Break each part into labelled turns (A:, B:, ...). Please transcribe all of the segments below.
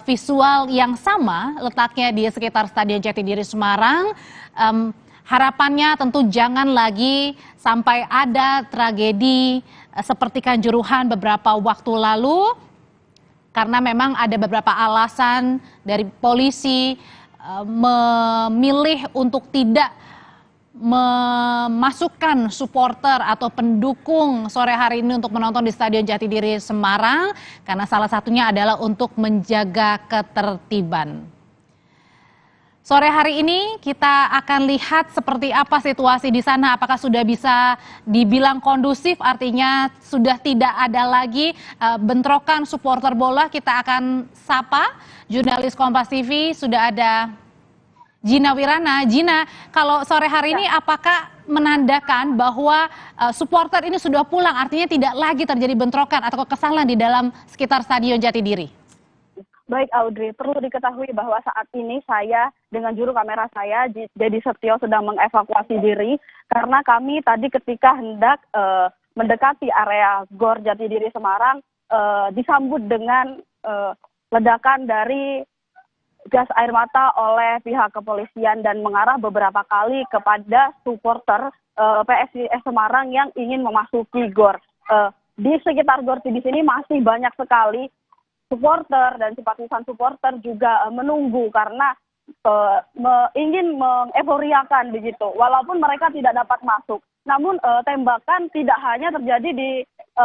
A: visual yang sama letaknya di sekitar Stadion Jatidiri Semarang. Harapannya tentu jangan lagi sampai ada tragedi seperti Kanjuruhan beberapa waktu lalu, karena memang ada beberapa alasan dari polisi memilih untuk tidak memasukkan supporter atau pendukung sore hari ini untuk menonton di Stadion Jatidiri Semarang, karena salah satunya adalah untuk menjaga ketertiban. Sore hari ini kita akan lihat seperti apa situasi di sana, apakah sudah bisa dibilang kondusif, artinya sudah tidak ada lagi bentrokan supporter bola. Kita akan sapa jurnalis Kompas TV, sudah ada Gina Wirana. Gina, kalau sore hari ini apakah menandakan bahwa supporter ini sudah pulang, artinya tidak lagi terjadi bentrokan atau kekesalan di dalam sekitar Stadion Jatidiri?
B: Baik Audrey, perlu diketahui bahwa saat ini saya dengan juru kamera saya, Dedi Setio, sedang mengevakuasi diri karena kami tadi ketika hendak mendekati area GOR Jatidiri Semarang disambut dengan ledakan dari gas air mata oleh pihak kepolisian dan mengarah beberapa kali kepada supporter PSIS Semarang yang ingin memasuki GOR. Di sekitar GOR di sini masih banyak sekali supporter dan simpatisan supporter juga menunggu karena ingin mengeforiakan begitu, walaupun mereka tidak dapat masuk. Namun tembakan tidak hanya terjadi di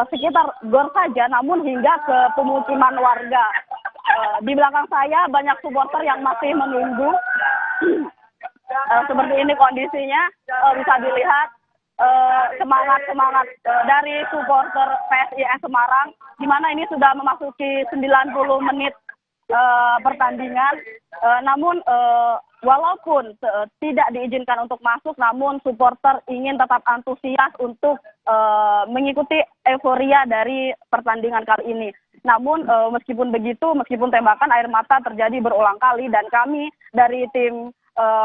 B: sekitar GOR saja, namun hingga ke pemukiman warga. Di belakang saya banyak supporter yang masih menunggu. Seperti ini kondisinya, bisa dilihat semangat dari supporter PSIS Semarang, di mana ini sudah memasuki 90 menit pertandingan. Namun walaupun tidak diizinkan untuk masuk, namun supporter ingin tetap antusias untuk mengikuti euforia dari pertandingan kali ini. Namun meskipun begitu, meskipun tembakan air mata terjadi berulang kali dan kami dari tim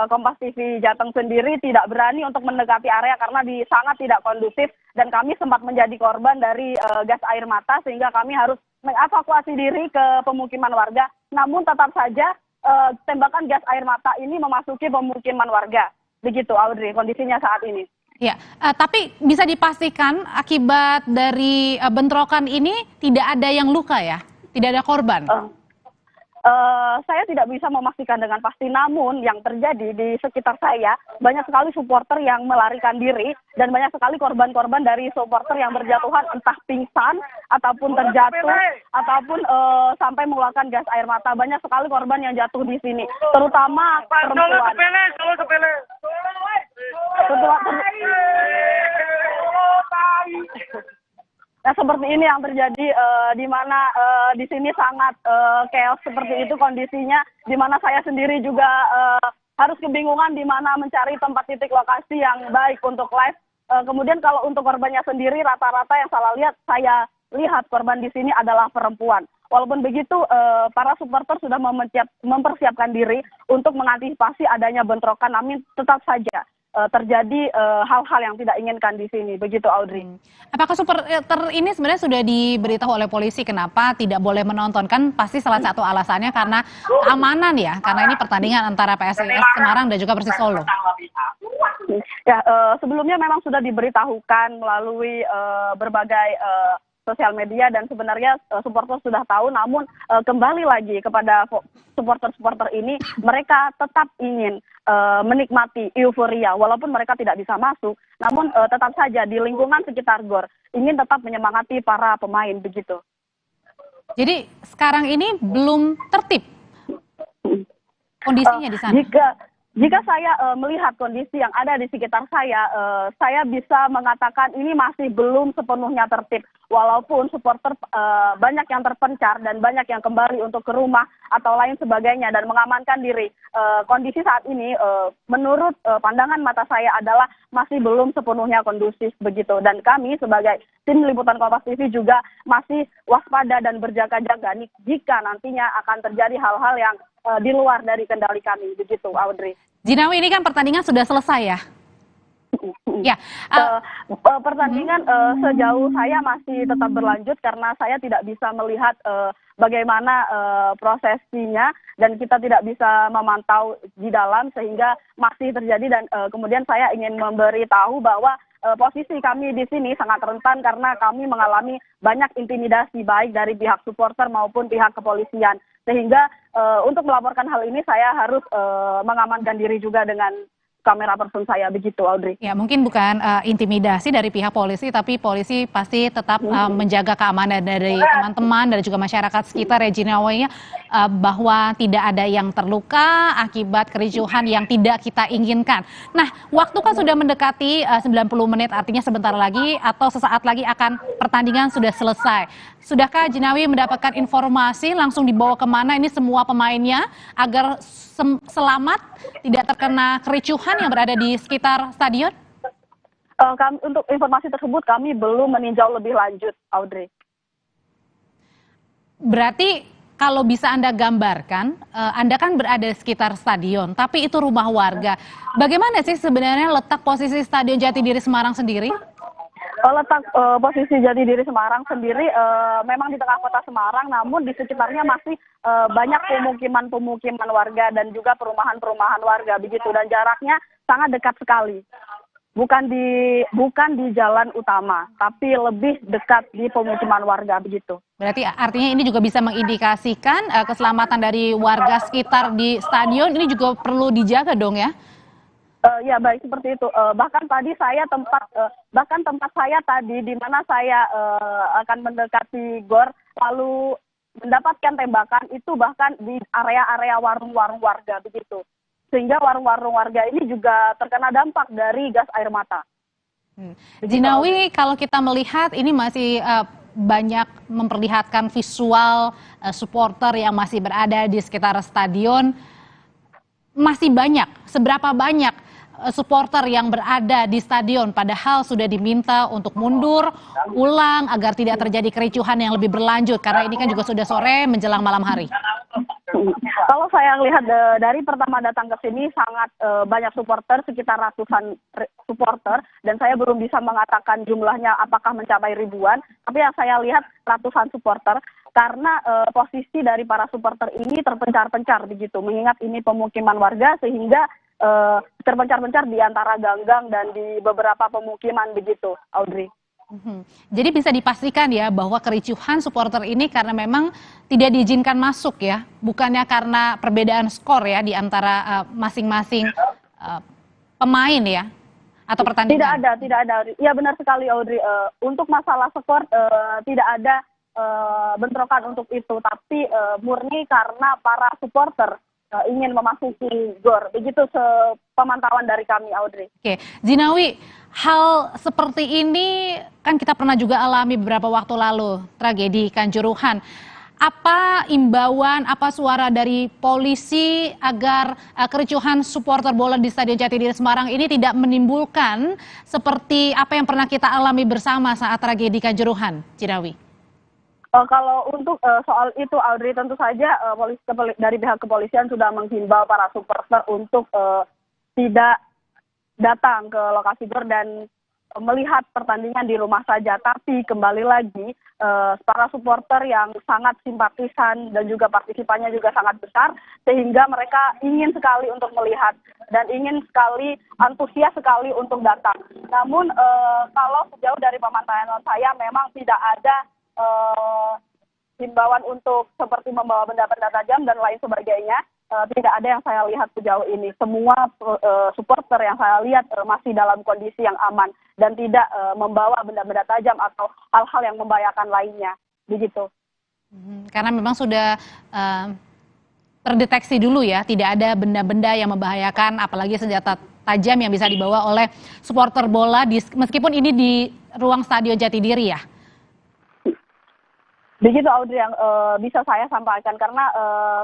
B: Kompas TV Jateng sendiri tidak berani untuk mendekati area karena sangat tidak kondusif dan kami sempat menjadi korban dari gas air mata sehingga kami harus mengevakuasi diri ke pemukiman warga. Namun tetap saja tembakan gas air mata ini memasuki pemukiman warga. Begitu Audrey kondisinya saat ini.
A: Ya, tapi bisa dipastikan akibat dari bentrokan ini tidak ada yang luka ya? Tidak ada korban?
B: Saya tidak bisa memastikan dengan pasti, namun yang terjadi di sekitar saya banyak sekali supporter yang melarikan diri dan banyak sekali korban-korban dari supporter yang berjatuhan entah pingsan ataupun terjatuh ataupun sampai mengeluarkan gas air mata. Banyak sekali korban yang jatuh di sini, terutama perempuan. Nah, seperti ini yang terjadi di mana di sini sangat chaos seperti itu kondisinya, di mana saya sendiri juga harus kebingungan di mana mencari tempat titik lokasi yang baik untuk live. Kemudian kalau untuk korbannya sendiri rata-rata yang saya lihat korban di sini adalah perempuan. Walaupun begitu, para supporter sudah mempersiapkan diri untuk mengantisipasi adanya bentrokan, namun tetap saja terjadi hal-hal yang tidak inginkan di sini. Begitu Audrey.
A: Apakah supporter ini sebenarnya sudah diberitahu oleh polisi kenapa tidak boleh menonton? Kan pasti salah satu alasannya karena keamanan ya, karena ini pertandingan antara PSIS Semarang dan juga Persis Solo.
B: Ya, sebelumnya memang sudah diberitahukan melalui berbagai sosial media dan sebenarnya supporter sudah tahu, namun kembali lagi kepada supporter-supporter ini, mereka tetap ingin menikmati euforia walaupun mereka tidak bisa masuk, namun tetap saja di lingkungan sekitar GOR ingin tetap menyemangati para pemain begitu.
A: Jadi sekarang ini belum tertib kondisinya di sana.
B: Jika saya melihat kondisi yang ada di sekitar saya bisa mengatakan ini masih belum sepenuhnya tertib. Walaupun supporter banyak yang terpencar dan banyak yang kembali untuk ke rumah atau lain sebagainya dan mengamankan diri. Kondisi saat ini menurut pandangan mata saya adalah masih belum sepenuhnya kondusif begitu. Dan kami sebagai tim liputan Kompas TV juga masih waspada dan berjaga-jaga jika nantinya akan terjadi hal-hal yang di luar dari kendali kami begitu Audrey.
A: Jinawi, ini kan pertandingan sudah selesai ya? Ya,
B: Pertandingan sejauh saya masih tetap berlanjut karena saya tidak bisa melihat bagaimana prosesinya dan kita tidak bisa memantau di dalam sehingga masih terjadi dan kemudian saya ingin memberitahu bahwa posisi kami di sini sangat rentan karena kami mengalami banyak intimidasi baik dari pihak supporter maupun pihak kepolisian sehingga untuk melaporkan hal ini saya harus mengamankan diri juga dengan kamera person saya begitu, Audrey.
A: ya mungkin bukan intimidasi dari pihak polisi, tapi polisi pasti tetap menjaga keamanan dari teman-teman dan juga masyarakat sekitar ya Jinawi, bahwa tidak ada yang terluka akibat kericuhan yang tidak kita inginkan. Nah, waktu kan sudah mendekati 90 menit, artinya sebentar lagi atau sesaat lagi akan pertandingan sudah selesai. Sudahkah Jinawi mendapatkan informasi langsung dibawa kemana ini semua pemainnya agar selamat, tidak terkena kericuhan yang berada di sekitar stadion?
B: Untuk informasi tersebut kami belum meninjau lebih lanjut, Audrey.
A: Berarti kalau bisa Anda gambarkan, Anda kan berada di sekitar stadion, tapi itu rumah warga. Bagaimana sih sebenarnya letak posisi Stadion Jatidiri Semarang sendiri?
B: Letak posisi Jatidiri Semarang sendiri memang di tengah kota Semarang, namun di sekitarnya masih banyak pemukiman-pemukiman warga dan juga perumahan-perumahan warga begitu dan jaraknya sangat dekat sekali. Bukan di jalan utama, tapi lebih dekat di pemukiman warga begitu.
A: Berarti artinya ini juga bisa mengindikasikan keselamatan dari warga sekitar di stadion ini juga perlu dijaga dong ya?
B: Ya baik seperti itu. Bahkan tempat saya tadi di mana saya akan mendekati gor lalu mendapatkan tembakan itu bahkan di area-area warung-warung warga begitu. Sehingga warung-warung warga ini juga terkena dampak dari gas air mata.
A: Jinawi, kalau kita melihat ini masih banyak memperlihatkan visual supporter yang masih berada di sekitar stadion. Masih banyak, seberapa banyak supporter yang berada di stadion padahal sudah diminta untuk mundur, pulang agar tidak terjadi kericuhan yang lebih berlanjut karena ini kan juga sudah sore menjelang malam hari.
B: Kalau saya lihat dari pertama datang ke sini sangat banyak supporter, sekitar ratusan supporter dan saya belum bisa mengatakan jumlahnya apakah mencapai ribuan, tapi yang saya lihat ratusan supporter karena posisi dari para supporter ini terpencar-pencar begitu, mengingat ini pemukiman warga sehingga terpencar-pencar di antara ganggang dan di beberapa pemukiman begitu, Audrey.
A: Jadi bisa dipastikan ya bahwa kericuhan supporter ini karena memang tidak diizinkan masuk ya, bukannya karena perbedaan skor ya di antara masing-masing pemain ya atau pertandingan?
B: Tidak ada. Ya benar sekali Audrey. Untuk masalah skor tidak ada bentrokan untuk itu, tapi murni karena para supporter ingin memasuki gor. Begitu pemantauan dari kami, Audrey.
A: Oke, Jinawi, hal seperti ini kan kita pernah juga alami beberapa waktu lalu, tragedi Kanjuruhan. Apa imbauan, apa suara dari polisi agar kericuhan supporter bola di Stadion Jatidiri Semarang ini tidak menimbulkan seperti apa yang pernah kita alami bersama saat tragedi Kanjuruhan, Jinawi?
B: Kalau untuk soal itu, Audrey, tentu saja dari pihak kepolisian sudah menghimbau para supporter untuk tidak datang ke lokasi gor dan melihat pertandingan di rumah saja. Tapi kembali lagi, para supporter yang sangat simpatisan dan juga partisipannya juga sangat besar, sehingga mereka ingin sekali untuk melihat dan ingin sekali, antusias sekali untuk datang. Namun kalau sejauh dari pemantauan saya memang tidak ada himbauan untuk seperti membawa benda-benda tajam dan lain sebagainya. Tidak ada yang saya lihat sejauh ini. Semua supporter yang saya lihat masih dalam kondisi yang aman dan tidak membawa benda-benda tajam atau hal-hal yang membahayakan lainnya. Begitu.
A: Karena memang sudah terdeteksi dulu ya, tidak ada benda-benda yang membahayakan, apalagi senjata tajam yang bisa dibawa oleh supporter bola, meskipun ini di ruang Stadion Jatidiri ya.
B: Begitu Audrey yang bisa saya sampaikan karena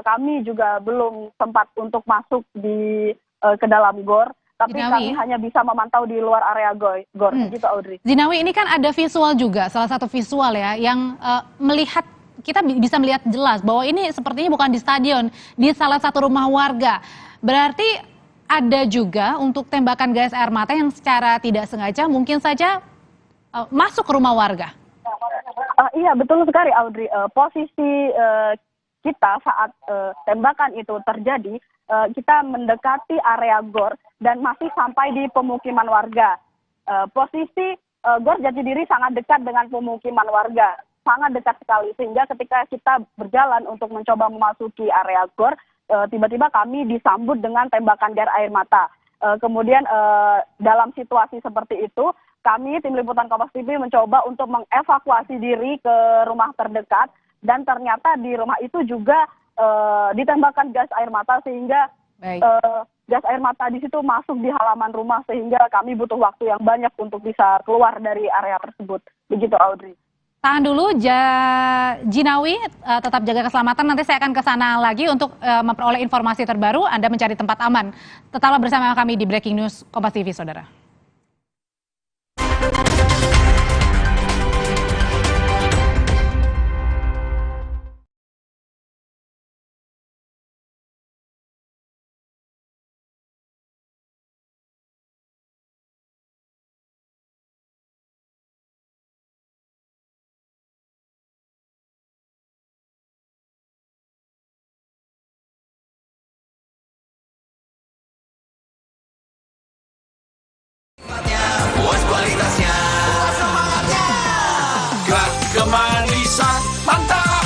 B: kami juga belum sempat untuk masuk ke dalam gor, tapi
A: Jinawi,
B: kami hanya bisa memantau di luar area gor. Begitu Audrey.
A: Jinawi, ini kan ada visual juga, salah satu visual ya yang melihat, kita bisa melihat jelas bahwa ini sepertinya bukan di stadion, di salah satu rumah warga. Berarti ada juga untuk tembakan gas air mata yang secara tidak sengaja mungkin saja masuk ke rumah warga.
B: Iya, betul sekali Audrey. Posisi kita saat tembakan itu terjadi, kita mendekati area GOR dan masih sampai di pemukiman warga. Posisi GOR Jatidiri sangat dekat dengan pemukiman warga, sangat dekat sekali, sehingga ketika kita berjalan untuk mencoba memasuki area GOR, tiba-tiba kami disambut dengan tembakan gas air mata. Kemudian dalam situasi seperti itu, kami tim liputan Kompas TV mencoba untuk mengevakuasi diri ke rumah terdekat, dan ternyata di rumah itu juga ditembakkan gas air mata, sehingga gas air mata di situ masuk di halaman rumah, sehingga kami butuh waktu yang banyak untuk bisa keluar dari area tersebut. Begitu Audrey.
A: Tahan dulu, Jinawi, tetap jaga keselamatan. Nanti saya akan ke sana lagi untuk memperoleh informasi terbaru. Anda mencari tempat aman. Tetaplah bersama kami di Breaking News Kompas TV, saudara.
C: Puas kualitasnya, puas semangatnya, kemanisan, mantap.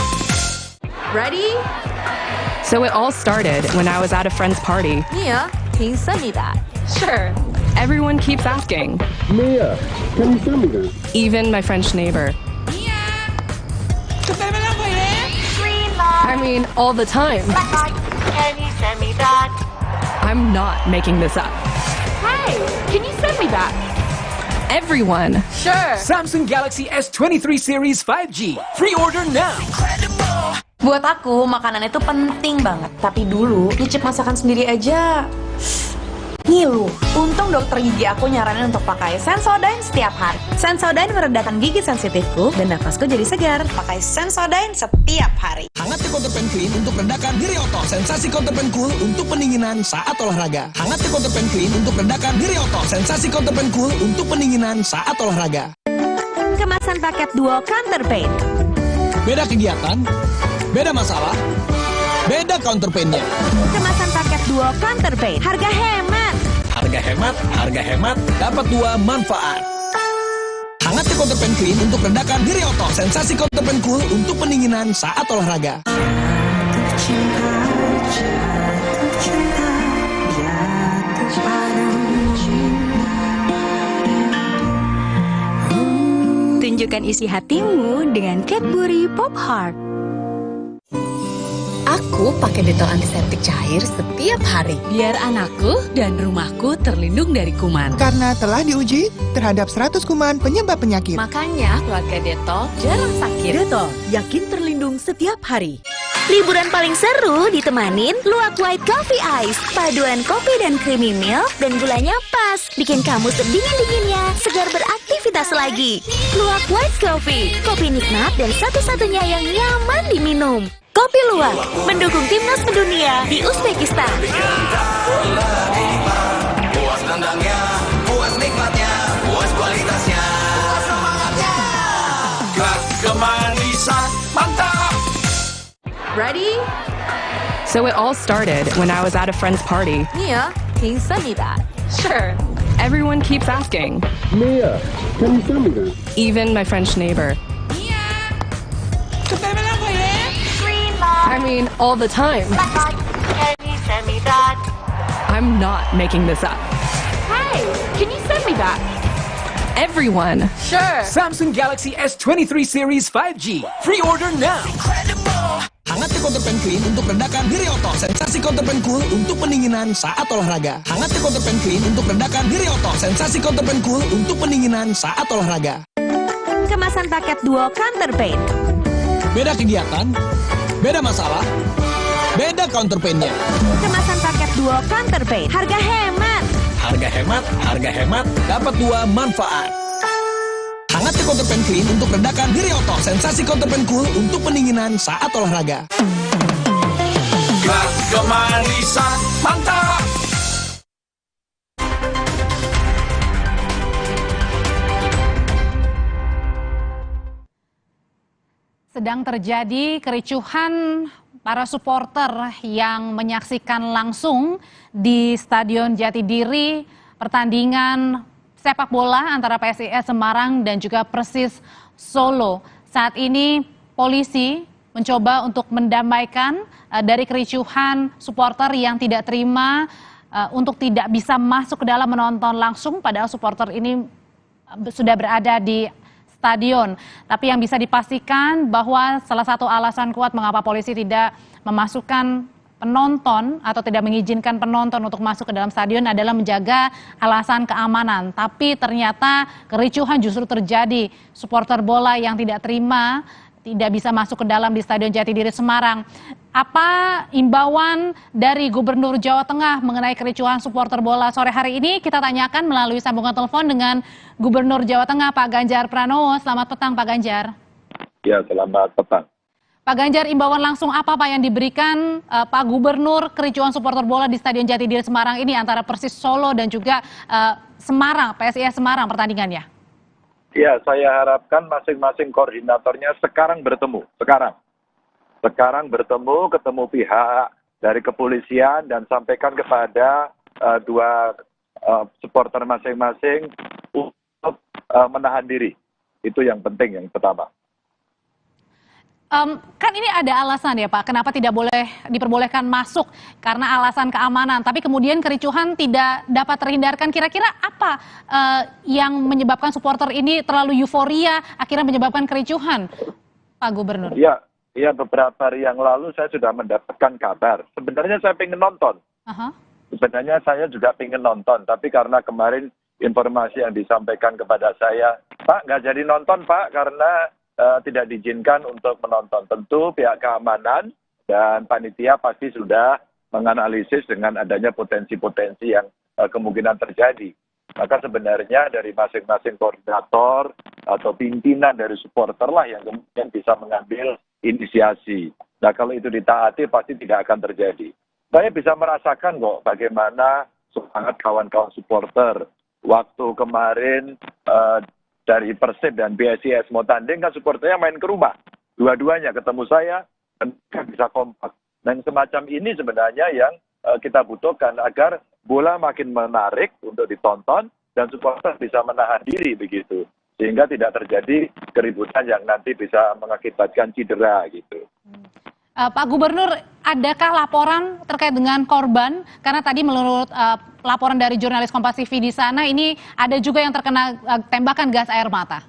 D: Ready?
E: So it all started when I was at a friend's party.
D: Mia, can you send me that? Sure.
E: Everyone keeps asking,
F: Mia, can you send me that?
E: even my French neighbor. I mean, all the time.
G: Can you send me that?
E: I'm not making this up.
D: Hey, can you send me that?
E: Everyone.
D: Sure.
C: Samsung Galaxy S23 Series 5G. Pre-order now.
H: Buat aku, makanan itu penting banget. Tapi dulu, nyicip masakan sendiri aja ngilu. Untung dokter gigi aku nyaranin untuk pakai Sensodyne setiap hari. Sensodyne meredakan gigi sensitifku dan nafasku jadi segar. Pakai Sensodyne setiap hari.
C: Hangat Counterpan Clean untuk redakan nyeri otot. Sensasi Counterpan Cool untuk pendinginan saat olahraga. Hangat Counterpan Clean untuk redakan nyeri otot. Sensasi Counterpan Cool untuk pendinginan saat olahraga.
H: Kemasan paket duo Counterpain.
C: Beda kegiatan, beda masalah, beda counterpain-nya.
H: Kemasan paket duo Counterpain. Harga hemat.
C: Harga hemat, dapat dua manfaat. Hangat Counterpan Clean untuk redakan nyeri otot. Sensasi Counterpan Cool untuk pendinginan saat olahraga.
H: Tunjukkan isi hatimu dengan Cadbury Pop Heart.
I: Aku pakai detol antiseptik cair setiap hari. Biar anakku dan rumahku terlindung dari kuman.
J: Karena telah diuji terhadap 100 kuman penyebab penyakit.
I: Makanya keluarga detol jarang sakit. Detol, yakin terlindung setiap hari.
G: Liburan paling seru ditemanin Luwak White Coffee Ice. Paduan kopi dan creamy milk dan gulanya pas. Bikin kamu sedingin-dinginnya segar beraktivitas lagi. Luwak White Coffee. Kopi nikmat dan satu-satunya yang nyaman diminum. Kopi Luwak mendukung timnas mendunia di Uzbekistan.
C: Puas tendangnya, puas nikmatnya, puas kualitasnya, puas semangatnya, kemanisan, mantap.
D: Ready?
E: So it all started when I was at a friend's party.
D: Mia, can you send me that? Sure.
E: Everyone keeps asking,
F: Mia, can you send me that?
E: even my French neighbor. I mean, all the time.
G: Can you send me that?
E: I'm not making this up.
D: Hey, can you send me that?
E: Everyone.
D: Sure.
C: Samsung Galaxy S23 Series 5G. Pre-order now. Hangat Counterpan Clean untuk redakan nyeri otot. Sensasi Counterpan Cool untuk pendinginan saat olahraga. Hangat Counterpan Clean untuk redakan nyeri otot. Sensasi Counterpan Cool untuk pendinginan saat olahraga.
H: Kemasan paket duo Counterpain.
C: Beda kegiatan, beda masalah, beda counterpain-nya.
H: Kemasan paket duo Counterpain. Harga hemat.
C: Harga hemat, dapat dua manfaat. Hangat Counterpan Clean untuk redakan nyeri otot. Sensasi Counterpan Cool untuk pendinginan saat olahraga. Kemanisan, mantap.
A: Sedang terjadi kericuhan para supporter yang menyaksikan langsung di Stadion Jatidiri pertandingan sepak bola antara PSIS Semarang dan juga Persis Solo. Saat ini polisi mencoba untuk mendamaikan dari kericuhan supporter yang tidak terima untuk tidak bisa masuk ke dalam menonton langsung, padahal supporter ini sudah berada di stadion. Tapi yang bisa dipastikan bahwa salah satu alasan kuat mengapa polisi tidak memasukkan penonton atau tidak mengizinkan penonton untuk masuk ke dalam stadion adalah menjaga alasan keamanan. Tapi ternyata kericuhan justru terjadi. Supporter bola yang tidak terima tidak bisa masuk ke dalam di Stadion Jatidiri Semarang. Apa imbauan dari Gubernur Jawa Tengah mengenai kericuhan supporter bola sore hari ini? Kita tanyakan melalui sambungan telepon dengan Gubernur Jawa Tengah Pak Ganjar Pranowo. Selamat petang Pak Ganjar.
K: Ya, selamat petang.
A: Pak Ganjar, imbauan langsung apa Pak yang diberikan Pak Gubernur kericuhan supporter bola di Stadion Jatidiri Semarang ini antara Persis Solo dan juga Semarang, PSIS Semarang pertandingannya?
K: Ya, saya harapkan masing-masing koordinatornya sekarang bertemu. Sekarang bertemu, ketemu pihak dari kepolisian dan sampaikan kepada dua supporter masing-masing untuk menahan diri. Itu yang penting, yang pertama.
A: Kan ini ada alasan ya Pak, kenapa tidak boleh diperbolehkan masuk karena alasan keamanan. Tapi kemudian kericuhan tidak dapat terhindarkan. Kira-kira apa yang menyebabkan supporter ini terlalu euforia akhirnya menyebabkan kericuhan, Pak Gubernur?
K: Iya, beberapa hari yang lalu saya sudah mendapatkan kabar. Sebenarnya saya ingin nonton. Sebenarnya saya juga ingin nonton, tapi karena kemarin informasi yang disampaikan kepada saya, Pak nggak jadi nonton Pak karena tidak diizinkan untuk menonton. Tentu pihak keamanan dan panitia pasti sudah menganalisis dengan adanya potensi-potensi yang kemungkinan terjadi. Maka sebenarnya dari masing-masing koordinator atau pimpinan dari supporter lah yang kemudian bisa mengambil inisiasi. Nah kalau itu ditaati pasti tidak akan terjadi. Saya bisa merasakan kok bagaimana semangat kawan-kawan supporter. Waktu kemarin dari Persib dan PSIS mau tanding kan supporternya main ke rumah. Dua-duanya ketemu saya dan bisa kompak. Dan semacam ini sebenarnya yang kita butuhkan agar bola makin menarik untuk ditonton dan supporter bisa menahan diri begitu. Sehingga tidak terjadi keributan yang nanti bisa mengakibatkan cedera gitu.
A: Pak Gubernur, adakah laporan terkait dengan korban? Karena tadi menurut laporan dari jurnalis Kompas TV di sana, ini ada juga yang terkena tembakan gas air mata.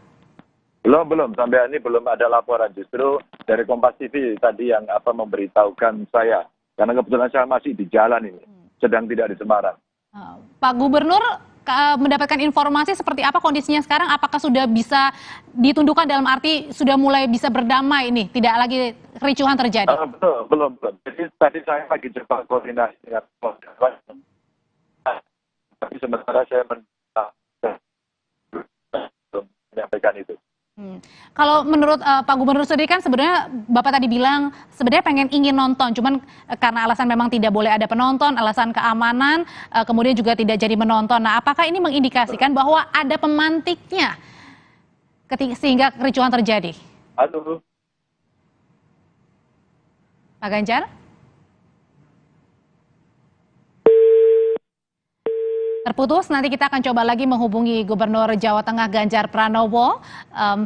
K: Belum. Sampai ini belum ada laporan. Justru dari Kompas TV tadi yang memberitahukan saya. Karena kebetulan saya masih di jalan ini, sedang tidak di Semarang.
A: Pak Gubernur, mendapatkan informasi seperti apa kondisinya sekarang? Apakah sudah bisa ditundukkan dalam arti sudah mulai bisa berdamai ini? Tidak lagi kericuhan terjadi?
K: Belum. Jadi tadi saya lagi coba koordinasi dengan korban. Tapi sementara saya menyampaikan itu.
A: Kalau menurut Pak Gubernur sendiri kan sebenarnya Bapak tadi bilang sebenarnya ingin nonton, cuman karena alasan memang tidak boleh ada penonton, alasan keamanan, kemudian juga tidak jadi menonton. Nah, apakah ini mengindikasikan bahwa ada pemantiknya sehingga kericuhan terjadi?
K: Aduh.
A: Pak Ganjar? Terputus, nanti kita akan coba lagi menghubungi Gubernur Jawa Tengah Ganjar Pranowo.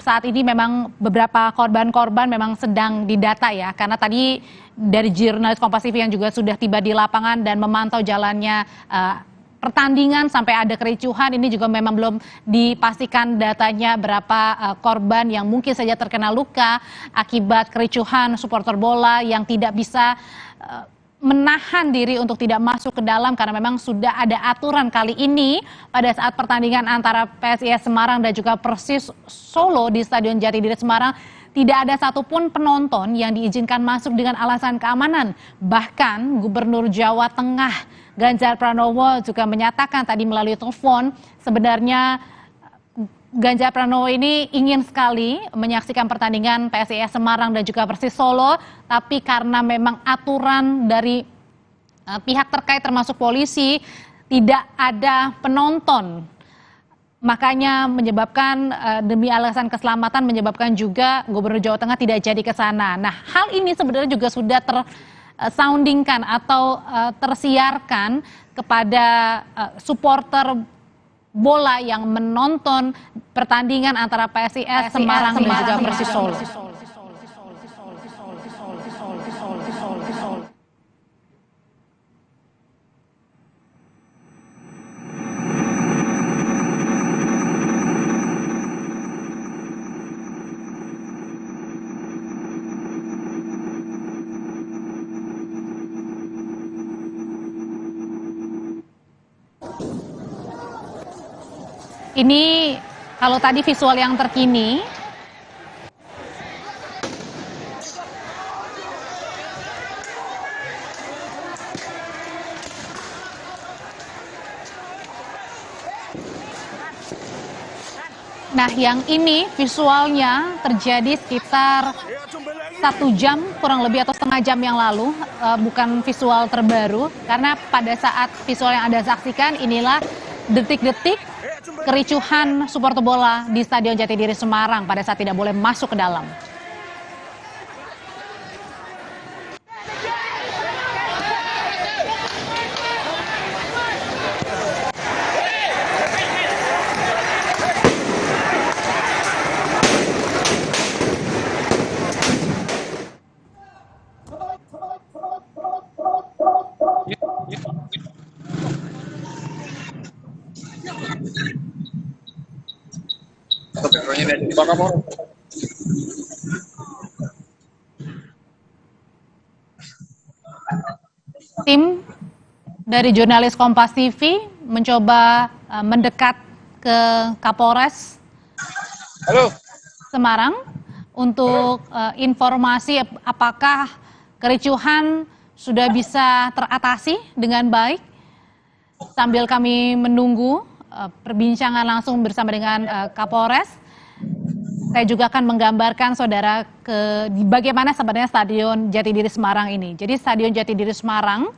A: Saat ini memang beberapa korban-korban memang sedang didata ya, karena tadi dari jurnalis Kompas TV yang juga sudah tiba di lapangan dan memantau jalannya pertandingan sampai ada kericuhan, ini juga memang belum dipastikan datanya berapa korban yang mungkin saja terkena luka akibat kericuhan supporter bola yang tidak bisa menahan diri untuk tidak masuk ke dalam karena memang sudah ada aturan kali ini pada saat pertandingan antara PSIS Semarang dan juga Persis Solo di Stadion Jatidiri Semarang tidak ada satupun penonton yang diizinkan masuk dengan alasan keamanan. Bahkan Gubernur Jawa Tengah Ganjar Pranowo juga menyatakan tadi melalui telepon sebenarnya Ganjar Pranowo ini ingin sekali menyaksikan pertandingan PSIS Semarang dan juga Persis Solo, tapi karena memang aturan dari pihak terkait termasuk polisi tidak ada penonton makanya menyebabkan demi alasan keselamatan menyebabkan juga Gubernur Jawa Tengah tidak jadi ke sana. Nah, hal ini sebenarnya juga sudah tersoundingkan atau tersiarkan kepada supporter bola yang menonton pertandingan antara PSIS Semarang dan juga Persis Solo. Ini kalau tadi visual yang terkini, nah yang ini visualnya terjadi sekitar 1 jam kurang lebih atau setengah jam yang lalu, bukan visual terbaru, karena pada saat visual yang Anda saksikan inilah detik-detik kericuhan supporter bola di Stadion Jatidiri Semarang pada saat tidak boleh masuk ke dalam. Tim dari jurnalis Kompas TV mencoba mendekat ke Kapolres Semarang untuk informasi apakah kericuhan sudah bisa teratasi dengan baik. Sambil kami menunggu perbincangan langsung bersama dengan Kapolres, saya juga akan menggambarkan saudara bagaimana sebenarnya Stadion Jatidiri Semarang ini. Jadi Stadion Jatidiri Semarang,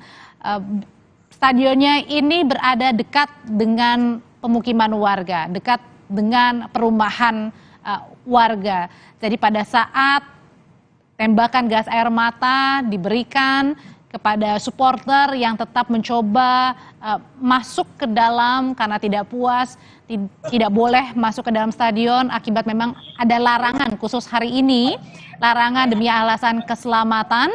A: stadionnya ini berada dekat dengan pemukiman warga, dekat dengan perumahan warga. Jadi pada saat tembakan gas air mata diberikan kepada supporter yang tetap mencoba masuk ke dalam karena tidak puas, tidak boleh masuk ke dalam stadion akibat memang ada larangan khusus hari ini, larangan demi alasan keselamatan,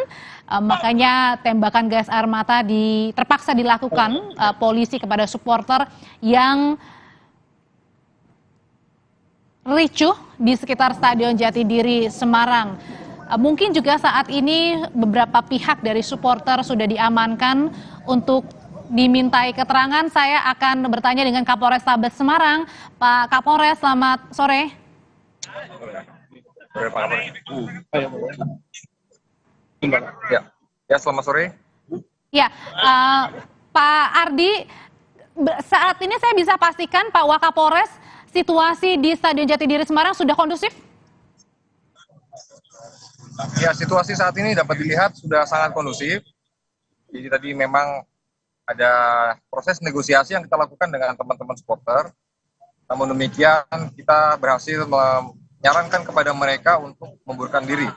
A: makanya tembakan gas air mata terpaksa dilakukan polisi kepada supporter yang ricuh di sekitar Stadion Jatidiri Semarang. Mungkin juga saat ini beberapa pihak dari supporter sudah diamankan untuk dimintai keterangan. Saya akan bertanya dengan Kapolres Tabes Semarang. Pak Kapolres, selamat sore.
L: Ya, selamat sore.
A: Ya, Pak Ardi, saat ini saya bisa pastikan Pak Wakapolres, situasi di Stadion Jatidiri Semarang sudah kondusif?
L: Ya, situasi saat ini dapat dilihat sudah sangat kondusif. Jadi tadi memang ada proses negosiasi yang kita lakukan dengan teman-teman supporter. Namun demikian kita berhasil menyarankan kepada mereka untuk memundurkan diri.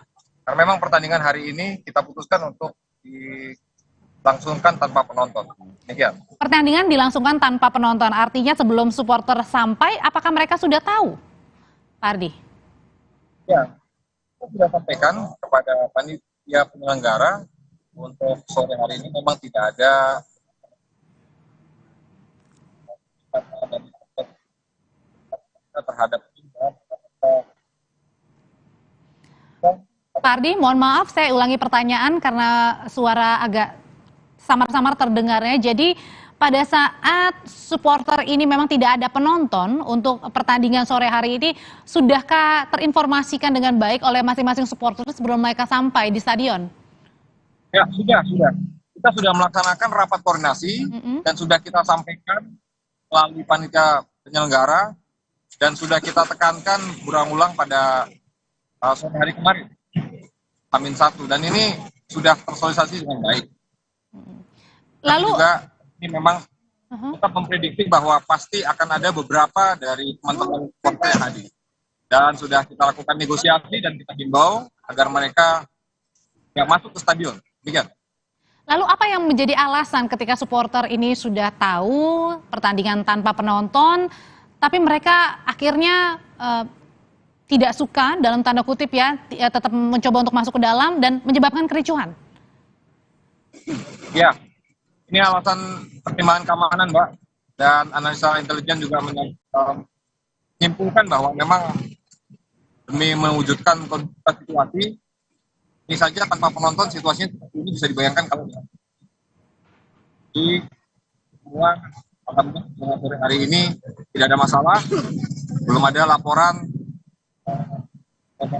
L: Karena memang pertandingan hari ini kita putuskan untuk dilangsungkan tanpa penonton. Demikian.
A: Pertandingan dilangsungkan tanpa penonton, artinya sebelum supporter sampai, apakah mereka sudah tahu, Pak Ardi?
L: Ya, kita sudah sampaikan kepada panitia penyelenggara untuk sore hari ini memang tidak ada terhadap
A: Pak Ardi, mohon maaf saya ulangi pertanyaan karena suara agak samar-samar terdengarnya. Jadi pada saat supporter ini memang tidak ada penonton untuk pertandingan sore hari ini, sudahkah terinformasikan dengan baik oleh masing-masing supporter sebelum mereka sampai di stadion?
L: Ya, sudah. Kita sudah melaksanakan rapat koordinasi dan sudah kita sampaikan melalui panitia penyelenggara dan sudah kita tekankan berulang-ulang pada sore hari kemarin, Amin 1, dan ini sudah tersosialisasi dengan baik.
A: Lalu
L: juga ini memang kita memprediksi bahwa pasti akan ada beberapa dari teman-teman supporter yang hadir. Dan sudah kita lakukan negosiasi dan kita himbau agar mereka masuk ke stadion. Demikian.
A: Lalu apa yang menjadi alasan ketika supporter ini sudah tahu pertandingan tanpa penonton, tapi mereka akhirnya tidak suka dalam tanda kutip ya, tetap mencoba untuk masuk ke dalam dan menyebabkan kericuhan?
L: Ya, ini alasan pertimbangan keamanan, Mbak, dan analisa intelijen juga menyimpulkan bahwa memang demi mewujudkan situasi ini saja tanpa penonton situasinya seperti ini bisa dibayangkan kalau di semua alhamdulillah sore hari ini tidak ada masalah, belum ada laporan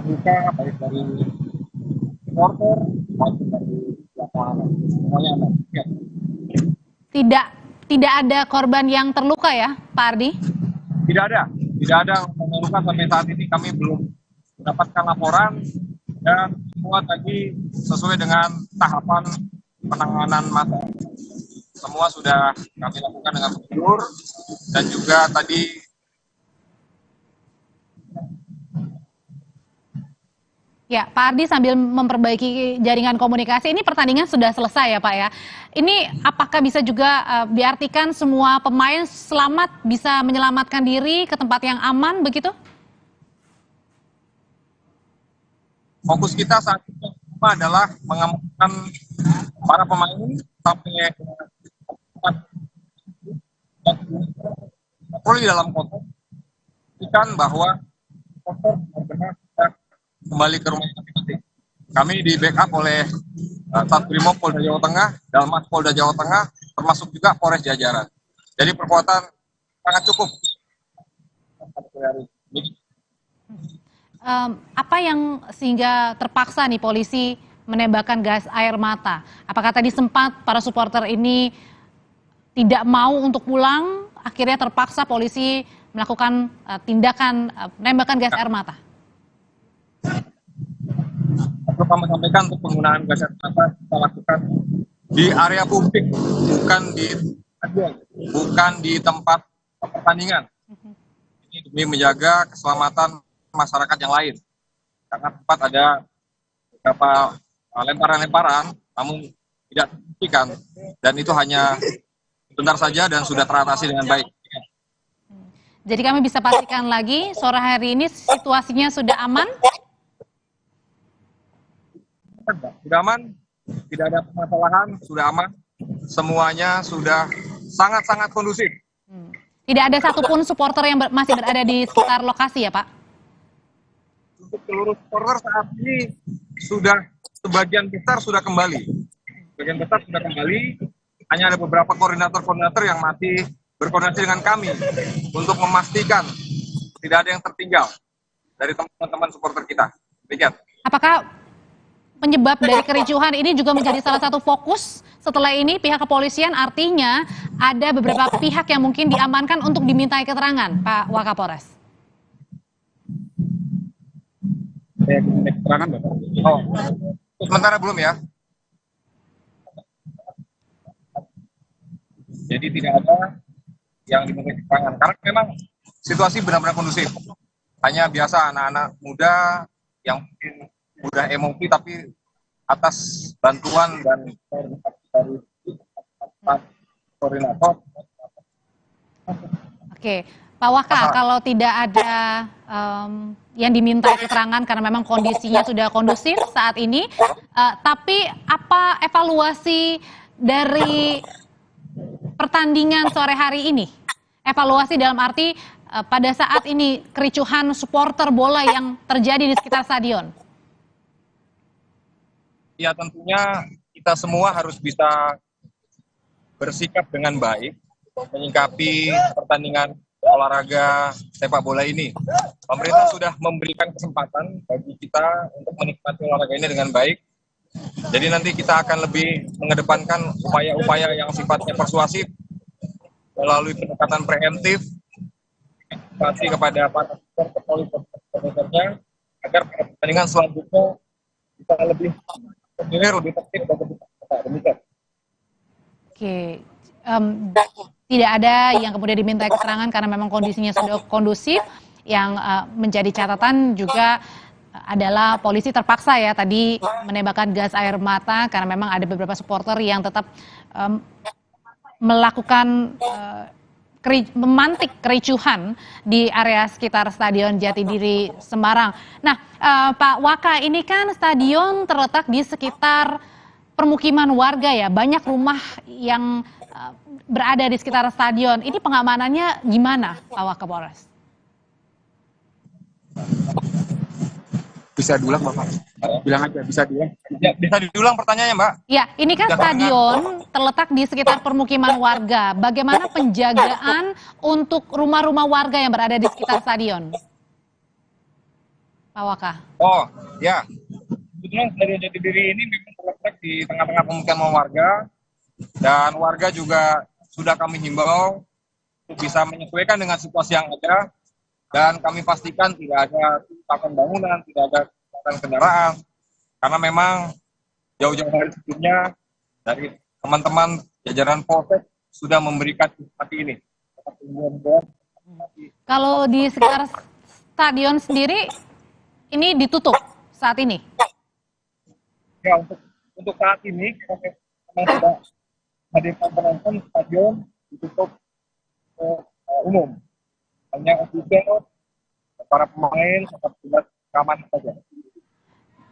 L: luka baik dari supporter maupun dari lapangan, semuanya aman. Ya.
A: Tidak ada korban yang terluka ya, Pak Ardi?
L: Tidak ada yang luka sampai saat ini, kami belum mendapatkan laporan dan semua tadi sesuai dengan tahapan penanganan masa. Semua sudah kami lakukan dengan prosedur dan juga tadi
A: ya, Pak Ardi sambil memperbaiki jaringan komunikasi, ini pertandingan sudah selesai ya Pak ya. Ini apakah bisa juga diartikan semua pemain selamat bisa menyelamatkan diri ke tempat yang aman begitu?
L: Fokus kita saat ini adalah mengamankan para pemain sampai di dalam kota, pastikan bahwa supporter benar-benar kembali ke rumah masing-masing. Kami di backup oleh Satbrimob Polda Jawa Tengah, Dalmas Polda Jawa Tengah, termasuk juga Polres Jajaran. Jadi perkuatan sangat cukup.
A: Apa yang sehingga terpaksa nih polisi menembakkan gas air mata? Apakah tadi sempat para supporter ini tidak mau untuk pulang, akhirnya terpaksa polisi melakukan tindakan menembakkan gas air mata?
L: Perlu kami sampaikan untuk penggunaan gas air mata kita lakukan di area publik, bukan di stadion, bukan di tempat pertandingan. Ini demi menjaga keselamatan masyarakat yang lain. Karena tempat ada beberapa lemparan-lemparan, namun tidak signifikan, dan itu hanya sebentar saja dan sudah teratasi dengan baik.
A: Jadi kami bisa pastikan lagi, sore hari ini situasinya sudah aman?
L: Sudah aman, tidak ada permasalahan, sudah aman, semuanya sudah sangat-sangat kondusif.
A: Tidak ada satupun supporter yang masih berada di sekitar lokasi ya Pak?
L: Untuk seluruh supporter saat ini sudah sebagian besar sudah kembali. Sebagian besar sudah kembali, hanya ada beberapa koordinator-koordinator yang masih berkoordinasi dengan kami untuk memastikan tidak ada yang tertinggal dari teman-teman supporter kita. Demikian.
A: Apakah penyebab dari kericuhan ini juga menjadi salah satu fokus setelah ini pihak kepolisian, artinya ada beberapa pihak yang mungkin diamankan untuk dimintai keterangan, Pak Wakapolres?
L: Keterangan, Bapak? Oh, sementara belum ya. Jadi tidak ada yang diminta keterangan, karena memang situasi benar-benar kondusif. Hanya biasa anak-anak muda yang mungkin udah emosi, tapi atas bantuan dan dari koordinator.
A: Oke, Pak Waka, kalau tidak ada yang diminta keterangan karena memang kondisinya sudah kondusif saat ini, tapi apa evaluasi dari pertandingan sore hari ini? Evaluasi dalam arti pada saat ini kericuhan supporter bola yang terjadi di sekitar stadion.
L: Ya tentunya kita semua harus bisa bersikap dengan baik menyikapi pertandingan olahraga sepak bola ini. Pemerintah sudah memberikan kesempatan bagi kita untuk menikmati olahraga ini dengan baik. Jadi nanti kita akan lebih mengedepankan upaya-upaya yang sifatnya persuasif melalui pendekatan preemptif, edukasi kepada para supporter agar pertandingan selanjutnya bisa lebih tertib dan lebih demikian.
A: Oke, Tidak ada yang kemudian diminta keterangan karena memang kondisinya sudah kondusif. Yang menjadi catatan juga adalah polisi terpaksa ya tadi menembakkan gas air mata karena memang ada beberapa supporter yang tetap melakukan memantik kericuhan di area sekitar Stadion Jatidiri Semarang. Nah, Pak Waka, ini kan stadion terletak di sekitar permukiman warga ya, banyak rumah yang berada di sekitar stadion. Ini pengamanannya gimana, Pak Wakapolres?
L: Bisa diulang, Bapak? Bilang aja, bisa diulang. Ya, bisa diulang pertanyaannya, Mbak?
A: Ya, ini kan stadion terletak di sekitar permukiman warga. Bagaimana penjagaan untuk rumah-rumah warga yang berada di sekitar stadion? Pak Waka.
L: Oh, ya. Kebetulan Stadion Jatidiri ini memang terletak di tengah-tengah pemukiman warga. Dan warga juga sudah kami himbau untuk bisa menyesuaikan dengan situasi yang ada. Dan kami pastikan tidak ada kerusakan bangunan, tidak ada kerusakan kendaraan. Karena memang jauh-jauh hari sebelumnya dari teman-teman jajaran Polsek sudah memberikan informasi ini.
A: Kalau di sekitar stadion sendiri, ini ditutup saat ini?
L: Ya, untuk saat ini, memang sudah hadirkan penonton stadion ditutup umum. Hanya ofisial, para pemain, serta petugas keamanan saja.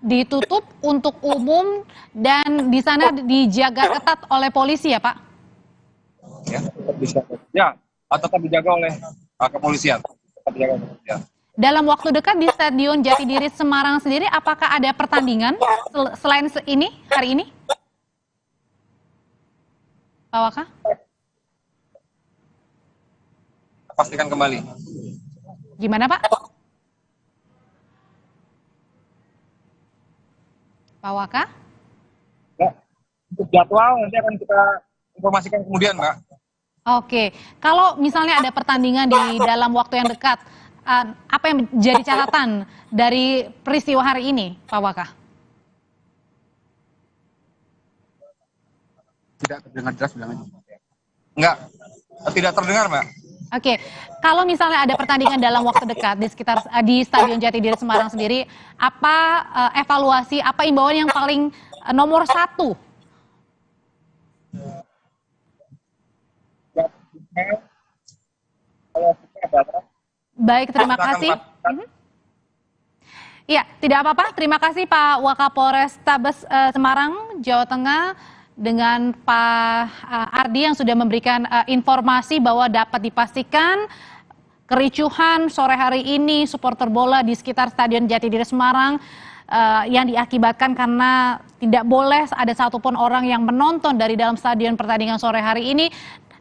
A: Ditutup untuk umum dan di sana dijaga ketat oleh polisi ya, Pak?
L: Ya, tetap dijaga oleh kepolisian.
A: Dalam waktu dekat di Stadion Jatidiri Semarang sendiri, apakah ada pertandingan selain ini, hari ini? Pak Waka?
L: Pastikan kembali.
A: Gimana, Pak? Pak Waka?
L: Ya, untuk jadwal nanti akan kita informasikan kemudian, Mbak.
A: Oke, kalau misalnya ada pertandingan di dalam waktu yang dekat, apa yang menjadi catatan dari peristiwa hari ini, Pak Waka?
L: Tidak terdengar jelas bilangnya. Enggak, tidak terdengar, Mbak.
A: Oke, kalau misalnya ada pertandingan dalam waktu dekat di Stadion Jatidiri Semarang sendiri, apa evaluasi, apa imbauan yang paling nomor satu? Baik, terima kasih. Ya, tidak apa-apa. Terima kasih Pak Wakapolres Tabes Semarang, Jawa Tengah, dengan Pak Ardi yang sudah memberikan informasi bahwa dapat dipastikan kericuhan sore hari ini supporter bola di sekitar Stadion Jatidiri Semarang yang diakibatkan karena tidak boleh ada satupun orang yang menonton dari dalam stadion pertandingan sore hari ini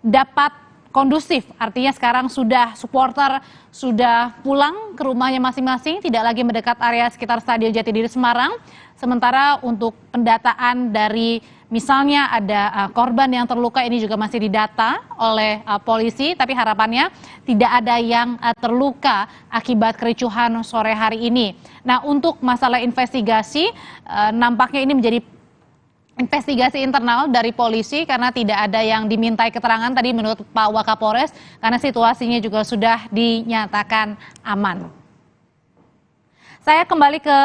A: dapat kondusif. Artinya sekarang sudah supporter sudah pulang ke rumahnya masing-masing, tidak lagi mendekat area sekitar Stadion Jatidiri Semarang. Sementara untuk pendataan dari misalnya ada korban yang terluka ini juga masih didata oleh polisi, tapi harapannya tidak ada yang terluka akibat kericuhan sore hari ini. Nah, untuk masalah investigasi nampaknya ini menjadi investigasi internal dari polisi karena tidak ada yang dimintai keterangan tadi menurut Pak Wakapolres karena situasinya juga sudah dinyatakan aman. Saya kembali ke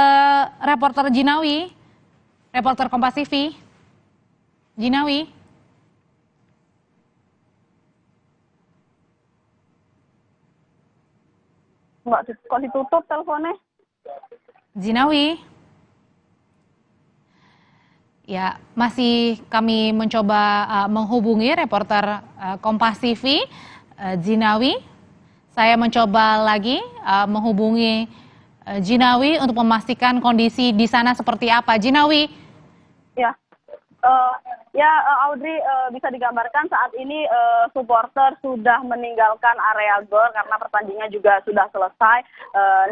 A: reporter Jinawi, reporter Kompas TV. Jinawi.
B: Mbak, kok ditutup teleponnya?
A: Jinawi. Ya, masih kami mencoba menghubungi reporter Kompas TV, Jinawi. Saya mencoba lagi menghubungi Jinawi untuk memastikan kondisi di sana seperti apa. Jinawi.
B: Ya, Audrey, bisa digambarkan saat ini supporter sudah meninggalkan area gor karena pertandingan juga sudah selesai.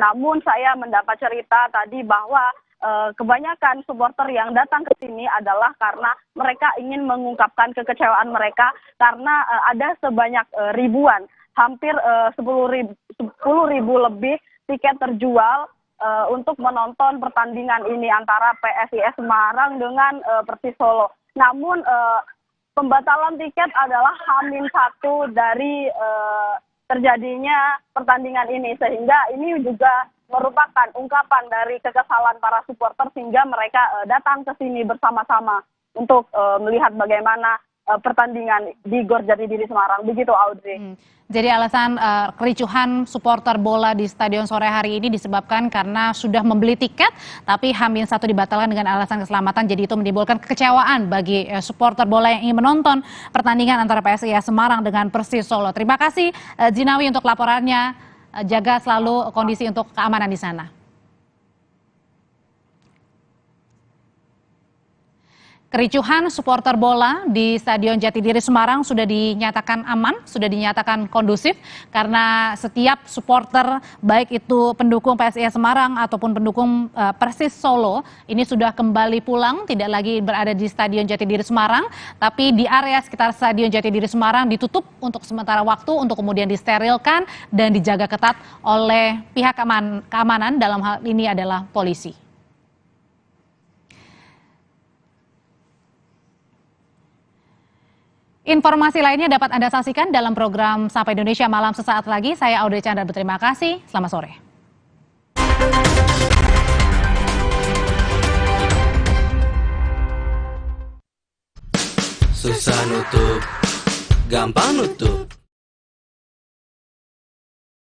B: Namun saya mendapat cerita tadi bahwa kebanyakan supporter yang datang ke sini adalah karena mereka ingin mengungkapkan kekecewaan mereka karena ada sebanyak ribuan, hampir 10.000 lebih tiket terjual untuk menonton pertandingan ini antara PSIS Semarang dengan Persis Solo. Namun pembatalan tiket adalah H-1 dari terjadinya pertandingan ini, sehingga ini juga merupakan ungkapan dari kekesalan para supporter sehingga mereka datang ke sini bersama-sama untuk melihat bagaimana pertandingan di Gor Jatidiri Semarang. Begitu, Audrey.
A: Jadi alasan kericuhan supporter bola di stadion sore hari ini disebabkan karena sudah membeli tiket, tapi H-1 dibatalkan dengan alasan keselamatan. Jadi itu menimbulkan kekecewaan bagi supporter bola yang ingin menonton pertandingan antara PSIS Semarang dengan Persis Solo. Terima kasih Jinawi untuk laporannya. Jaga selalu kondisi untuk keamanan di sana. Kericuhan supporter bola di Stadion Jatidiri Semarang sudah dinyatakan aman, sudah dinyatakan kondusif karena setiap supporter baik itu pendukung PSIS Semarang ataupun pendukung Persis Solo ini sudah kembali pulang, tidak lagi berada di Stadion Jatidiri Semarang, tapi di area sekitar Stadion Jatidiri Semarang ditutup untuk sementara waktu untuk kemudian disterilkan dan dijaga ketat oleh pihak keamanan, dalam hal ini adalah polisi. Informasi lainnya dapat Anda saksikan dalam program Sapa Indonesia Malam sesaat lagi. Saya Audrey Chandra berterima kasih. Selamat sore.
M: Susah nutup, gampang nutup.